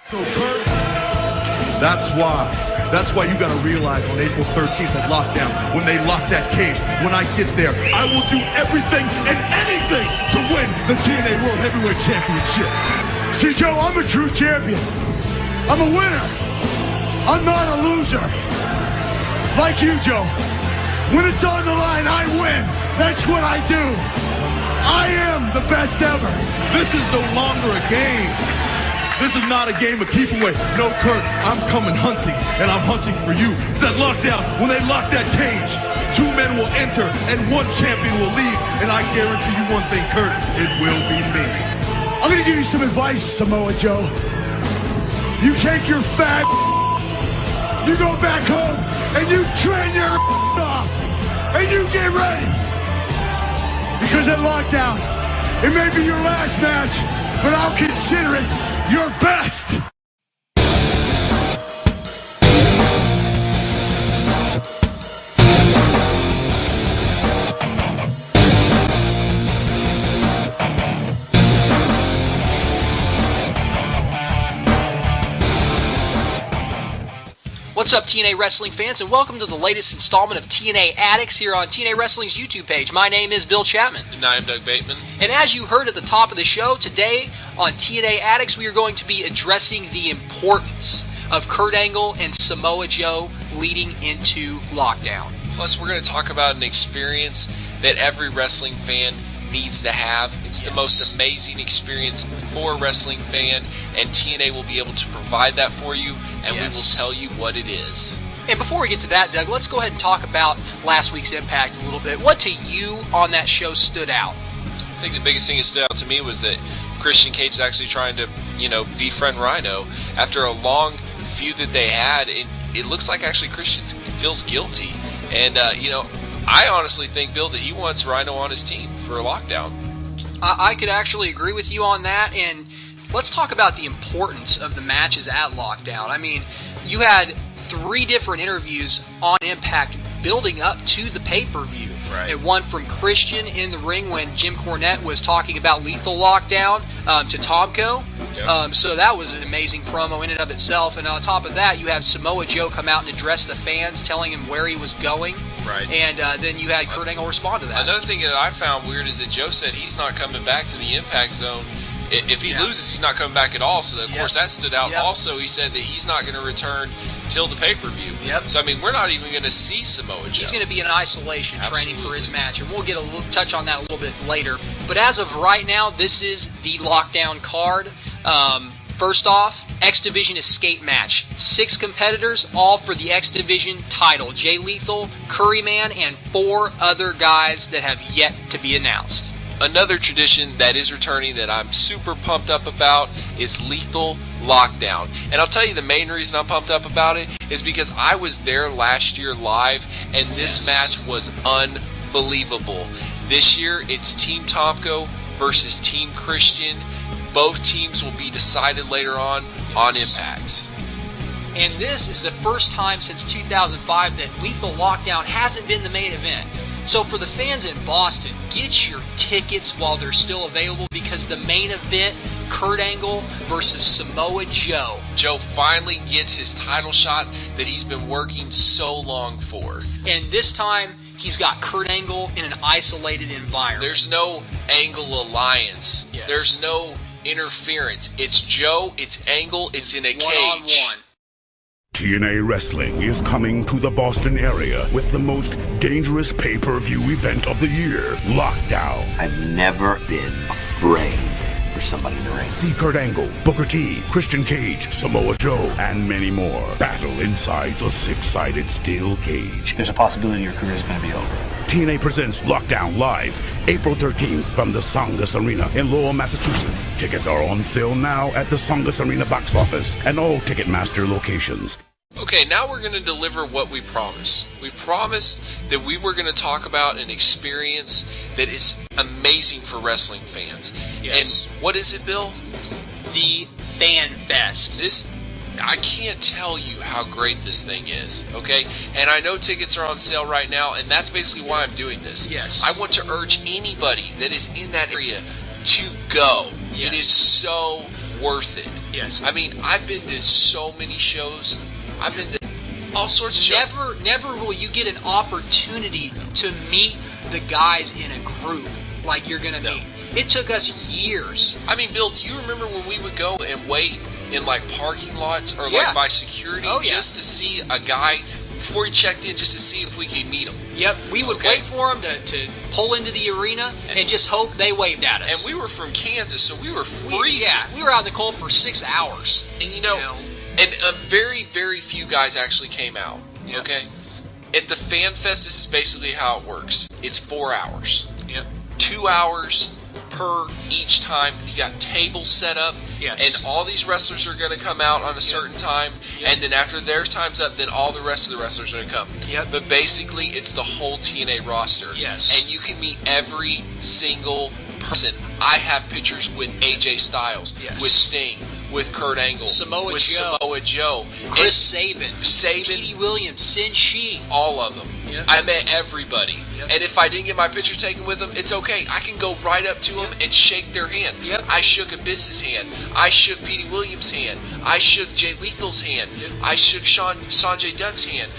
So Kurt, that's why you got to realize on April 13th at Lockdown, when they lock that cage, when I get there, I will do everything and anything to win the TNA World Heavyweight Championship. See, Joe, I'm a true champion. I'm a winner. I'm not a loser. Like you, Joe. When it's on the line, I win. That's what I do. I am the best ever. This is no longer a game. This is not a game of keep away. No, Kurt, I'm coming hunting, and I'm hunting for you. It's that lockdown. When they lock that cage, 2 men will enter, and 1 champion will leave. And I guarantee you one thing, Kurt, it will be me. I'm going to give you some advice, Samoa Joe. You take your fat, you go back home, and you train your off, and you get ready. Because at lockdown, it may be your last match, but I'll consider it your best. What's up, TNA Wrestling fans, and welcome to the latest installment of TNA Addicts here on TNA Wrestling's YouTube page. My name is Bill Chapman. And I'm Doug Bateman. And as you heard at the top of the show, today on TNA Addicts, we are going to be addressing the importance of Kurt Angle and Samoa Joe leading into Lockdown. Plus, we're going to talk about an experience that every wrestling fan needs to have. It's the most amazing experience for a wrestling fan, and TNA will be able to provide that for you, and we will tell you what it is. And before we get to that, Doug, let's go ahead and talk about last week's Impact a little bit. What to you on that show stood out? I think the biggest thing that stood out to me was that Christian Cage is actually trying to, befriend Rhino. After a long feud that they had, it looks like actually Christian feels guilty. And, I honestly think, Bill, that he wants Rhino on his team for a lockdown. I could actually agree with you on that, and let's talk about the importance of the matches at Lockdown. I mean, you had 3 different interviews on Impact building up to the pay-per-view. Right. And one from Christian in the ring when Jim Cornette was talking about Lethal Lockdown to Tomko. Yep. So that was an amazing promo in and of itself. And on top of that, you have Samoa Joe come out and address the fans, telling him where he was going. Right. And then you had Kurt Angle respond to that. Another thing that I found weird is that Joe said he's not coming back to the Impact Zone. If he loses, he's not coming back at all. So, of course, that stood out. Yep. Also, he said that he's not going to return till the pay-per-view. Yep. So, I mean, we're not even going to see Samoa Joe. He's going to be in isolation training for his match, and we'll get a little touch on that a little bit later. But as of right now, this is the Lockdown card. First off, X Division Escape match. 6 competitors, all for the X Division title. Jay Lethal, Curryman, and 4 other guys that have yet to be announced. Another tradition that is returning that I'm super pumped up about is Lethal Lockdown. And I'll tell you the main reason I'm pumped up about it is because I was there last year live, and this match was unbelievable. This year, it's Team Tomko versus Team Christian. Both teams will be decided later on Impacts. And this is the first time since 2005 that Lethal Lockdown hasn't been the main event. So for the fans in Boston, get your tickets while they're still available, because the main event, Kurt Angle versus Samoa Joe. Joe finally gets his title shot that he's been working so long for. And this time, he's got Kurt Angle in an isolated environment. There's no Angle alliance. Yes. There's no interference. It's Joe, it's Angle, it's in a cage. One-on-one. TNA Wrestling is coming to the Boston area with the most dangerous pay-per-view event of the year, Lockdown. I've never been afraid for somebody in the ring. See Kurt Angle, Booker T, Christian Cage, Samoa Joe, and many more battle inside the 6-sided steel cage. There's a possibility your career is going to be over. TNA presents Lockdown live, April 13th from the Songus Arena in Lowell, Massachusetts. Tickets are on sale now at the Songus Arena box office and all Ticketmaster locations. Okay, now we're going to deliver what we promised. We promised that we were going to talk about an experience that is amazing for wrestling fans. Yes. And what is it, Bill? The Fan Fest. I can't tell you how great this thing is, okay? And I know tickets are on sale right now, and that's basically why I'm doing this. Yes. I want to urge anybody that is in that area to go. Yes. It is so worth it. Yes. I mean, I've been to so many shows. I've been to all sorts of shows. Never will you get an opportunity to meet the guys in a group like you're going to meet. It took us years. I mean, Bill, do you remember when we would go and wait in like parking lots or like by security just to see a guy before he checked in, just to see if we could meet him? Yep, we would wait for him to pull into the arena and just hope they waved at us. And we were from Kansas, so we were freezing. We were out in the cold for 6 hours. And and very, very few guys actually came out. Yep. Okay? At the Fan Fest, this is basically how it works. It's 4 hours. Yep. 2 hours per each time. You got tables set up, and all these wrestlers are going to come out on a certain time, and then after their time's up, then all the rest of the wrestlers are going to come. Yep. But basically, it's the whole TNA roster. Yes. And you can meet every single person. I have pictures with AJ Styles, with Sting, with Kurt Angle, Samoa Joe, Chris Sabin, Petey Williams, Sin Shi, all of them. Yep. I met everybody. Yep. And if I didn't get my picture taken with them, it's okay. I can go right up to them and shake their hand. Yep. I shook Abyss's hand. I shook Petey Williams' hand. I shook Jay Lethal's hand. Yep. I shook Sanjay Dutt's hand.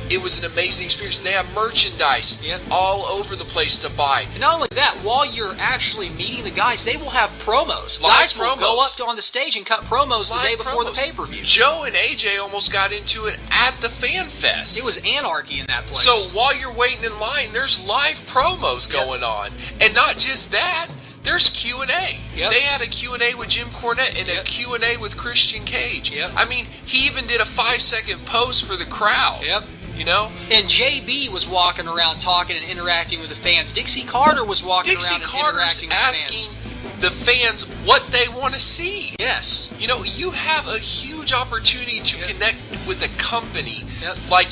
It was an amazing experience. They have merchandise all over the place to buy. And not only that, while you're actually meeting the guys, they will have promos. Live guys promos. will go up on the stage and cut promos the day before the pay-per-view. Joe and AJ almost got into it at the Fan Fest. It was anarchy in that place. So while you're waiting in line, there's live promos going on. And not just that, there's Q&A. Yep. They had a Q&A with Jim Cornette and a Q&A with Christian Cage. Yep. I mean, he even did a 5-second pose for the crowd. Yep. And JB was walking around talking and interacting with the fans. Dixie Carter was walking around and interacting with the fans. Asking the fans what they want to see. Yes. You have a huge opportunity to connect with a company like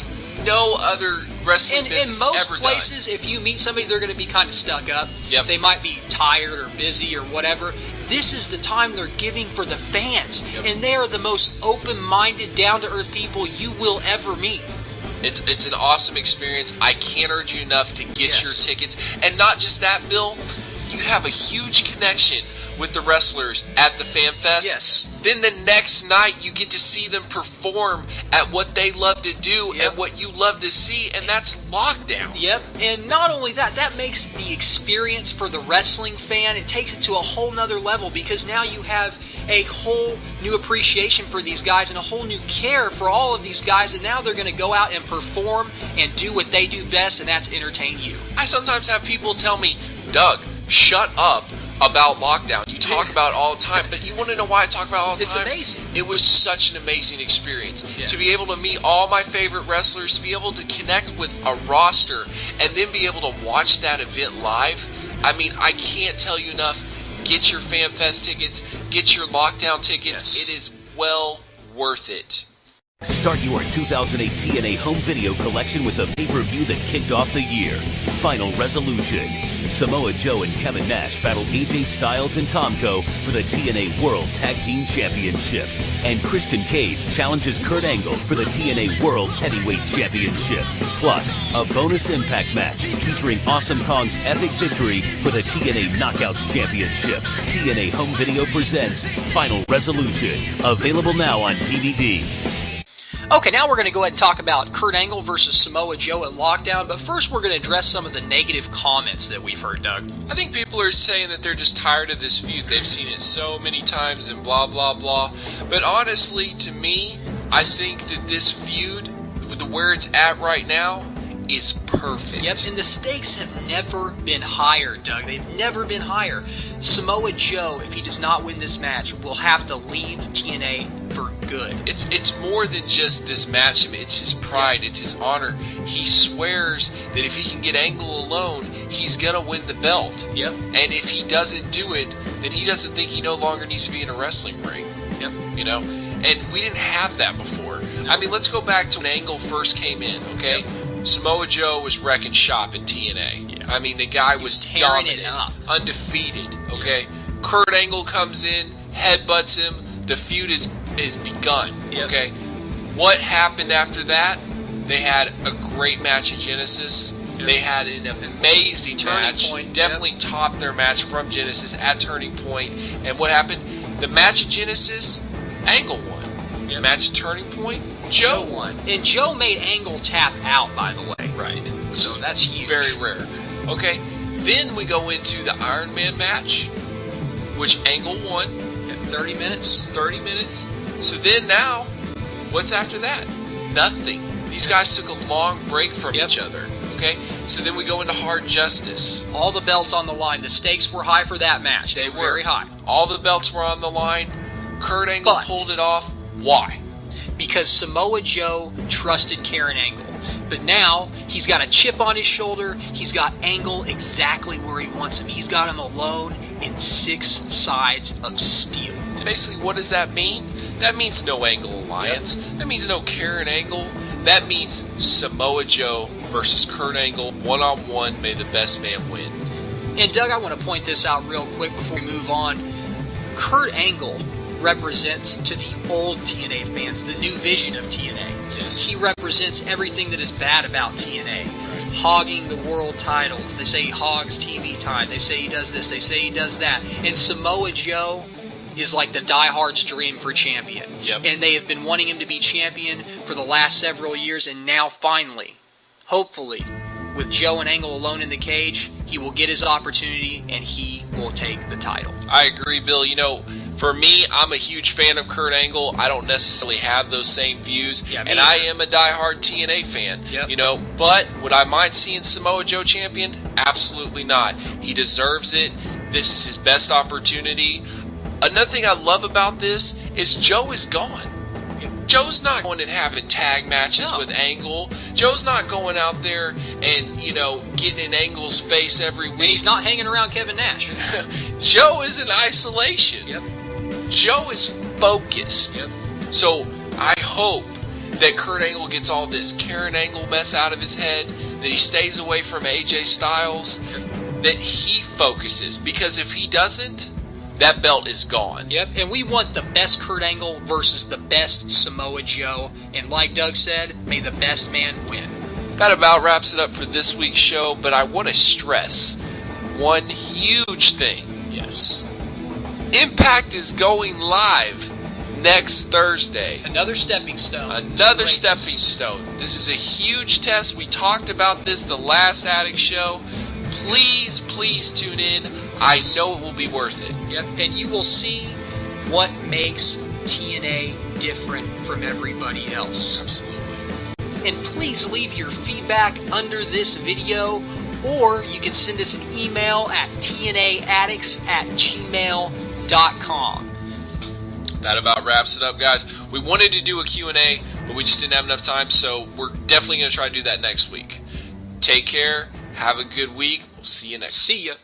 no other wrestling business ever done. In most places, if you meet somebody, they're going to be kind of stuck up. Yep. They might be tired or busy or whatever. This is the time they're giving for the fans. Yep. And they are the most open-minded, down-to-earth people you will ever meet. It's an awesome experience. I can't urge you enough to get your tickets. And not just that, Bill, you have a huge connection with the wrestlers at the Fan Fest. Yes. Then the next night you get to see them perform at what they love to do and what you love to see, and that's Lockdown. Yep. And not only that, that makes the experience for the wrestling fan, it takes it to a whole nother level, because now you have a whole new appreciation for these guys and a whole new care for all of these guys, and now they're going to go out and perform and do what they do best, and that's entertain you. I sometimes have people tell me, Doug, shut up about Lockdown. You talk about it all the time, but you want to know why I talk about it all the time? It's amazing. It was such an amazing experience. Yes. To be able to meet all my favorite wrestlers, to be able to connect with a roster, and then be able to watch that event live. I mean, I can't tell you enough. Get your Fan Fest tickets. Get your Lockdown tickets. Yes. It is well worth it. Start your 2008 TNA home video collection with the pay-per-view that kicked off the year, Final Resolution. Samoa Joe and Kevin Nash battle AJ Styles and Tomko for the TNA World Tag Team Championship. And Christian Cage challenges Kurt Angle for the TNA World Heavyweight Championship. Plus, a bonus Impact match featuring Awesome Kong's epic victory for the TNA Knockouts Championship. TNA Home Video presents Final Resolution. Available now on DVD. Okay, now we're going to go ahead and talk about Kurt Angle versus Samoa Joe at Lockdown, but first we're going to address some of the negative comments that we've heard, Doug. I think people are saying that they're just tired of this feud. They've seen it so many times and blah, blah, blah. But honestly, to me, I think that this feud, with where it's at right now, is perfect. Yep, and the stakes have never been higher, Doug. They've never been higher. Samoa Joe, if he does not win this match, will have to leave TNA for good. It's more than just this match. I mean, it's his pride. It's his honor. He swears that if he can get Angle alone, he's going to win the belt. Yep. And if he doesn't do it, then he doesn't think he no longer needs to be in a wrestling ring. Yep. And we didn't have that before. I mean, let's go back to when Angle first came in, okay? Yep. Samoa Joe was wrecking shop in TNA. Yeah. I mean, the guy was tearing dominant, it up. Undefeated, okay? Yeah. Kurt Angle comes in, headbutts him, the feud is begun, okay? What happened after that? They had a great match at Genesis. Yep. They had an amazing match. Point. Definitely topped their match from Genesis at Turning Point. And what happened? The match at Genesis, Angle won. Yep. Match at Turning Point, Joe won. And Joe made Angle tap out, by the way. Right. Which So is that's huge. very rare. Okay, then we go into the Iron Man match, which Angle won. 30 minutes. 30 minutes. So then now, what's after that? Nothing. These guys took a long break from each other. Okay, so then we go into Hard Justice. All the belts on the line. The stakes were high for that match. They were very high. All the belts were on the line. Kurt Angle pulled it off. Why? Because Samoa Joe trusted Karen Angle. But now, he's got a chip on his shoulder. He's got Angle exactly where he wants him. He's got him alone in 6 sides of steel. Basically, what does that mean? That means no Angle alliance. Yep. That means no Karen Angle. That means Samoa Joe versus Kurt Angle, one-on-one. May the best man win. And Doug, I want to point this out real quick before we move on. Kurt Angle represents to the old TNA fans the new vision of TNA. Yes. He represents everything that is bad about TNA. Hogging the world titles. They say he hogs TV time. They say he does this. They say he does that. And Samoa Joe is like the diehard's dream for champion. Yep. And they have been wanting him to be champion for the last several years, and now finally, hopefully, with Joe and Angle alone in the cage, he will get his opportunity and he will take the title. I agree, Bill. You know, for me, I'm a huge fan of Kurt Angle. I don't necessarily have those same views, and I am a diehard TNA fan. Yep. You know, but would I mind seeing Samoa Joe champion? Absolutely not. He deserves it. This is his best opportunity. Another thing I love about this is Joe is gone. Joe's not going and having tag matches with Angle. Joe's not going out there and, you know, getting in Angle's face every week. And he's not hanging around Kevin Nash. Joe is in isolation. Yep. Joe is focused. Yep. So I hope that Kurt Angle gets all this Karen Angle mess out of his head, that he stays away from AJ Styles, that he focuses. Because if he doesn't, that belt is gone. Yep, and we want the best Kurt Angle versus the best Samoa Joe. And like Doug said, may the best man win. That about wraps it up for this week's show, but I want to stress one huge thing. Yes. Impact is going live next Thursday. Another stepping stone. Another stepping stone. This is a huge test. We talked about this the last Addicts show. Please, please tune in. I know it will be worth it. Yep, and you will see what makes TNA different from everybody else. Absolutely. And please leave your feedback under this video, or you can send us an email at tnaaddicts@gmail.com. That about wraps it up, guys. We wanted to do a Q&A, but we just didn't have enough time, so we're definitely going to try to do that next week. Take care. Have a good week. We'll see you next week. See ya.